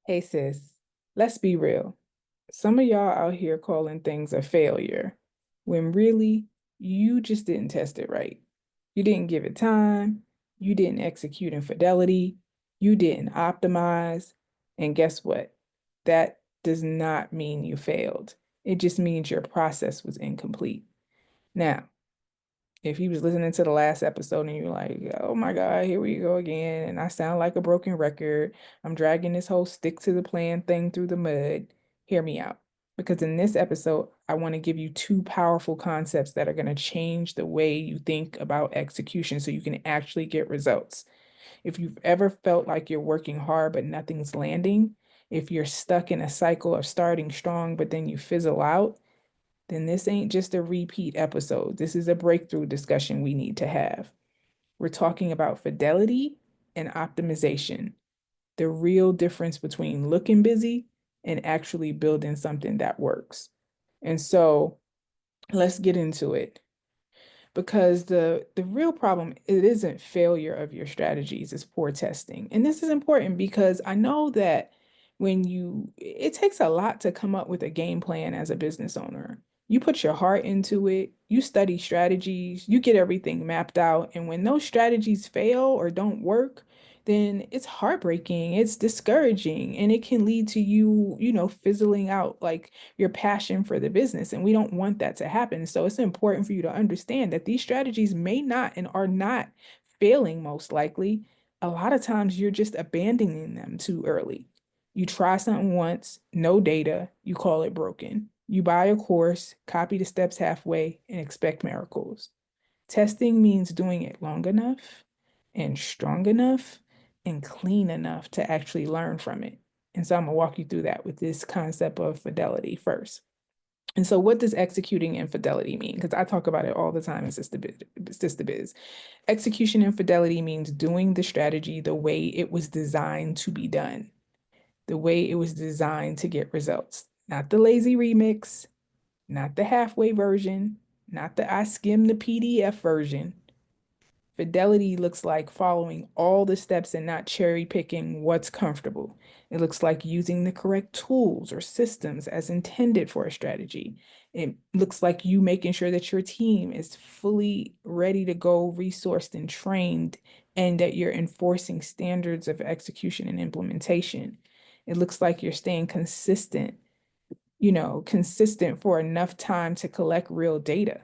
Hey sis, let's be real. Some of y'all out here calling things a failure when really you just didn't test it right. You didn't give it time, you didn't execute in fidelity, you didn't optimize, and guess what? That does not mean you failed. It just means your process was incomplete. Now, if you was listening to the last episode and you're like, oh my God, here we go again, and I sound like a broken record, I'm dragging this whole stick to the plan thing through the mud, hear me out. Because in this episode, I want to give you two powerful concepts that are going to change the way you think about execution so you can actually get results. If you've ever felt like you're working hard but nothing's landing, if you're stuck in a cycle of starting strong but then you fizzle out, then this ain't just a repeat episode. This is a breakthrough discussion we need to have. We're talking about fidelity and optimization, the real difference between looking busy and actually building something that works. And so let's get into it because the real problem it isn't failure of your strategies, it's poor testing. And this is important because I know that when you it takes a lot to come up with a game plan as a business owner. You put your heart into it, you study strategies, you get everything mapped out, and when those strategies fail or don't work, then it's heartbreaking, it's discouraging, and it can lead to you fizzling out like your passion for the business. And we don't want that to happen. So it's important for you to understand that these strategies may not and are not failing, most likely. A lot of times you're just abandoning them too early. You try something once, no data, you call it broken. You buy a course, copy the steps halfway, and expect miracles. Testing means doing it long enough and strong enough and clean enough to actually learn from it. And so I'm going to walk you through that with this concept of fidelity first. And so, what does executing infidelity mean? Because I talk about it all the time in Sistahbiz. Execution infidelity means doing the strategy the way it was designed to be done, the way it was designed to get results, not the lazy remix, not the halfway version, not the I skim the PDF version. Fidelity looks like following all the steps and not cherry picking what's comfortable. It looks like using the correct tools or systems as intended for a strategy. It looks like you making sure that your team is fully ready to go, resourced and trained, and that you're enforcing standards of execution and implementation. It looks like you're staying consistent for enough time to collect real data,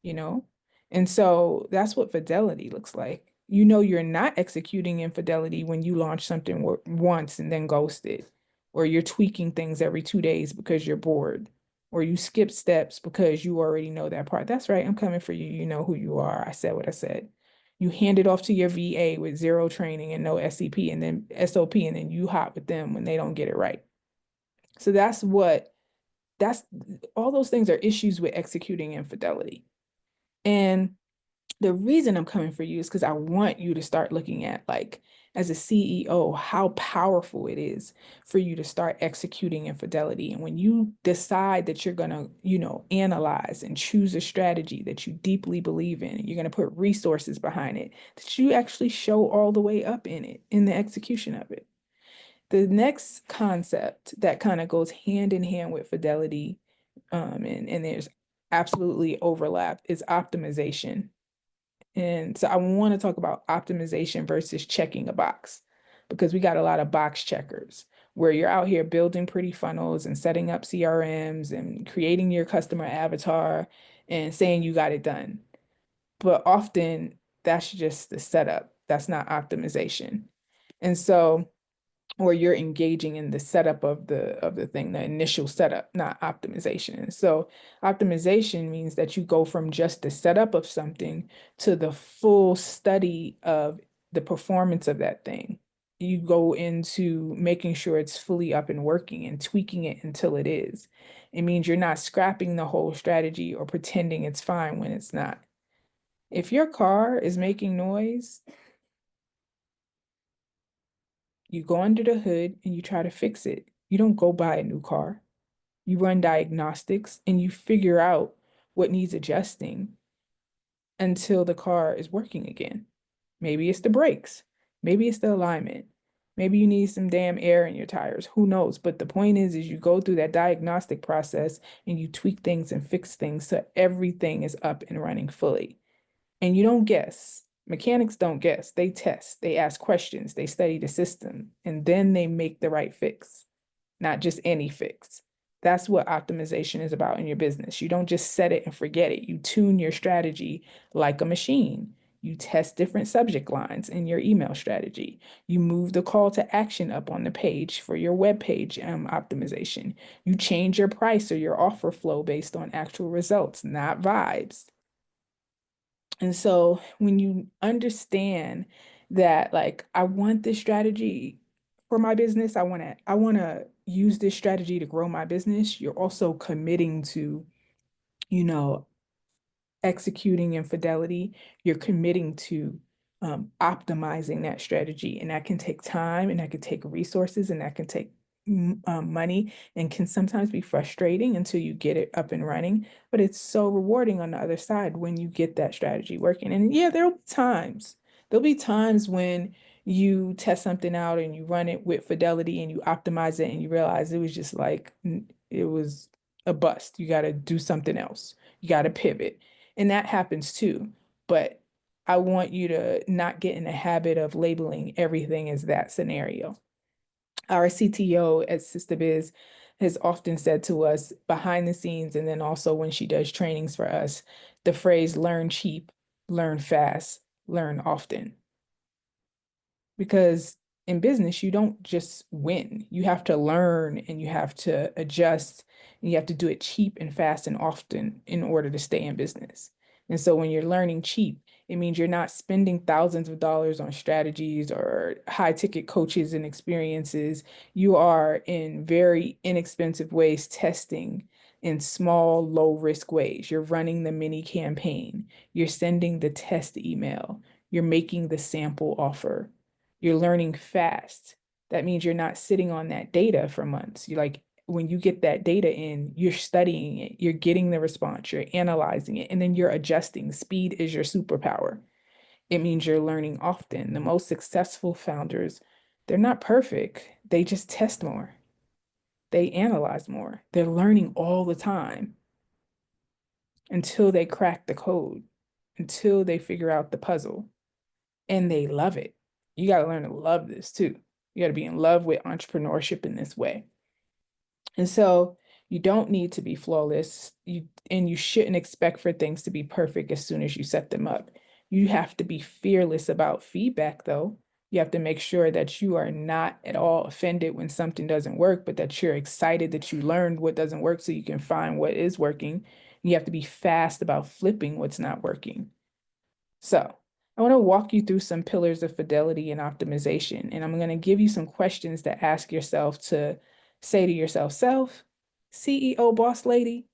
you know? And so that's what fidelity looks like. You know, you're not executing infidelity when you launch something once and then ghost it, or you're tweaking things every 2 days because you're bored, or you skip steps because you already know that part. That's right, I'm coming for you. You know who you are. I said what I said. You hand it off to your VA with zero training and no SCP and then SOP, and then you hop with them when they don't get it right. So that's all those things are issues with executing infidelity. And the reason I'm coming for you is because I want you to start looking at, like, as a CEO, how powerful it is for you to start executing infidelity. And when you decide that you're going to, analyze and choose a strategy that you deeply believe in, and you're going to put resources behind it, that you actually show all the way up in it, in the execution of it. The next concept that kind of goes hand in hand with fidelity, and there's absolutely overlap, is optimization. And so I want to talk about optimization versus checking a box because we got a lot of box checkers where you're out here building pretty funnels and setting up CRMs and creating your customer avatar and saying you got it done. But often that's just the setup. That's not optimization. And so or you're engaging in the setup of the thing, the initial setup, not optimization. And so optimization means that you go from just the setup of something to the full study of the performance of that thing. You go into making sure it's fully up and working and tweaking it until it is. It means you're not scrapping the whole strategy or pretending it's fine when it's not. If your car is making noise, you go under the hood and you try to fix it. You don't go buy a new car. You run diagnostics and you figure out what needs adjusting until the car is working again. Maybe it's the brakes. Maybe it's the alignment. Maybe you need some damn air in your tires. Who knows? But the point is you go through that diagnostic process and you tweak things and fix things so everything is up and running fully. And you don't guess. Mechanics don't guess. They test, they ask questions, they study the system, and then they make the right fix, not just any fix. That's what optimization is about in your business. You don't just set it and forget it. You tune your strategy like a machine. You test different subject lines in your email strategy. You move the call to action up on the page for your web page optimization. You change your price or your offer flow based on actual results, not vibes. And so when you understand that, like, I want this strategy for my business, I want to use this strategy to grow my business, you're also committing to, you know, executing in fidelity, you're committing to optimizing that strategy. And that can take time and that can take resources and that can take money and can sometimes be frustrating until you get it up and running. But it's so rewarding on the other side when you get that strategy working. And yeah, there'll be times when you test something out and you run it with fidelity and you optimize it and you realize it was just like, it was a bust. You got to do something else. You got to pivot. And that happens too. But I want you to not get in the habit of labeling everything as that scenario. Our CTO at Sistahbiz has often said to us behind the scenes, and then also when she does trainings for us, the phrase learn cheap, learn fast, learn often. Because in business, you don't just win. You have to learn and you have to adjust and you have to do it cheap and fast and often in order to stay in business. And so when you're learning cheap, it means you're not spending thousands of dollars on strategies or high ticket coaches and experiences. You are in very inexpensive ways testing in small, low risk ways. You're running the mini campaign. You're sending the test email. You're making the sample offer. You're learning fast. That means you're not sitting on that data for months. You like when you get that data in, you're studying it, you're getting the response, you're analyzing it, and then you're adjusting. Speed is your superpower. It means you're learning often. The most successful founders, they're not perfect. They just test more. They analyze more. They're learning all the time until they crack the code, until they figure out the puzzle, and they love it. You got to learn to love this too. You got to be in love with entrepreneurship in this way. And so you don't need to be flawless. You shouldn't expect for things to be perfect as soon as you set them up. You have to be fearless about feedback though. You have to make sure that you are not at all offended when something doesn't work, but that you're excited that you learned what doesn't work so you can find what is working. You have to be fast about flipping what's not working. So I want to walk you through some pillars of fidelity and optimization, and I'm going to give you some questions to ask yourself to say to yourself, self, CEO boss lady,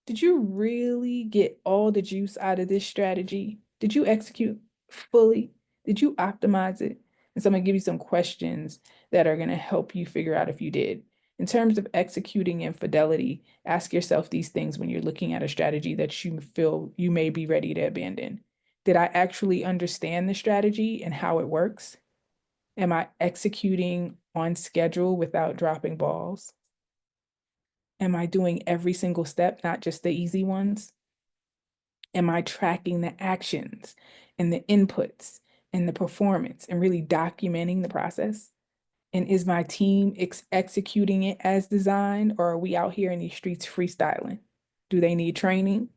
did you really get all the juice out of this strategy? Did you execute fully? Did you optimize it? And so I'm going to give you some questions that are going to help you figure out if you did. In terms of executing in fidelity, ask yourself these things when you're looking at a strategy that you feel you may be ready to abandon. Did I actually understand the strategy and how it works? Am I executing on schedule without dropping balls? Am I doing every single step, not just the easy ones? Am I tracking the actions and the inputs and the performance and really documenting the process? And is my team executing it as designed, or are we out here in these streets freestyling? Do they need training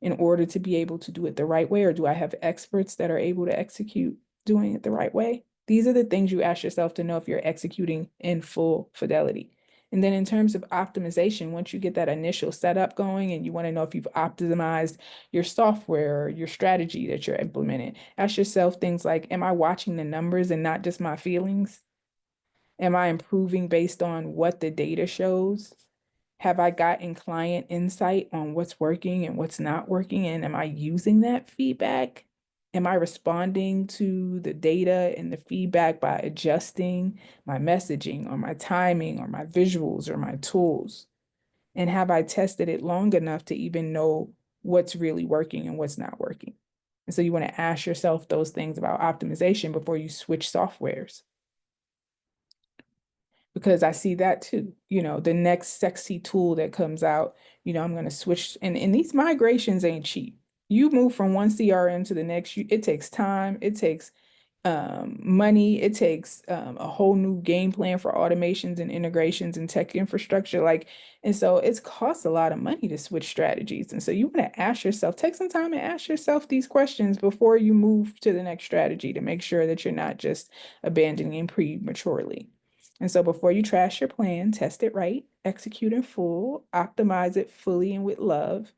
in order to be able to do it the right way? Or do I have experts that are able to execute doing it the right way? These are the things you ask yourself to know if you're executing in full fidelity. And then in terms of optimization, once you get that initial setup going and you want to know if you've optimized your software or your strategy that you're implementing, ask yourself things like, am I watching the numbers and not just my feelings? Am I improving based on what the data shows? Have I gotten client insight on what's working and what's not working? And am I using that feedback? Am I responding to the data and the feedback by adjusting my messaging or my timing or my visuals or my tools? And have I tested it long enough to even know what's really working and what's not working? And so you want to ask yourself those things about optimization before you switch softwares. because I see that too. The next sexy tool that comes out, I'm going to switch. And these migrations ain't cheap. You move from one CRM to the next, it takes time, it takes money, it takes a whole new game plan for automations and integrations and tech infrastructure. And so it's costs a lot of money to switch strategies. And so you want to ask yourself, take some time and ask yourself these questions before you move to the next strategy to make sure that you're not just abandoning prematurely. And so before you trash your plan, test it right, execute in full, optimize it fully and with love,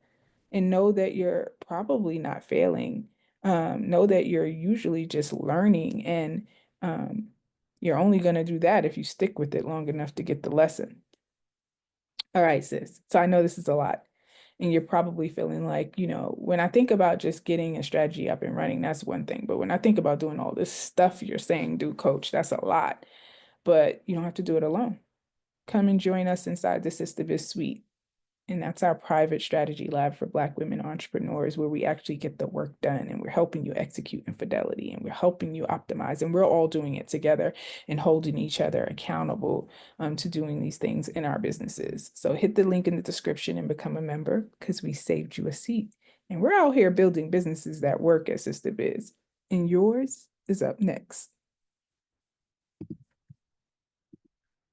and know that you're probably not failing. Know that you're usually just learning, and um, you're only going to do that if you stick with it long enough to get the lesson. All right, sis. So I know this is a lot. And you're probably feeling like, when I think about just getting a strategy up and running, that's one thing. But when I think about doing all this stuff you're saying, do coach, that's a lot. But you don't have to do it alone. Come and join us inside the Sistahbiz suite. And that's our private strategy lab for Black women entrepreneurs, where we actually get the work done and we're helping you execute in fidelity and we're helping you optimize. And we're all doing it together and holding each other accountable to doing these things in our businesses. So hit the link in the description and become a member, because we saved you a seat. And we're out here building businesses that work at Sistahbiz. And yours is up next.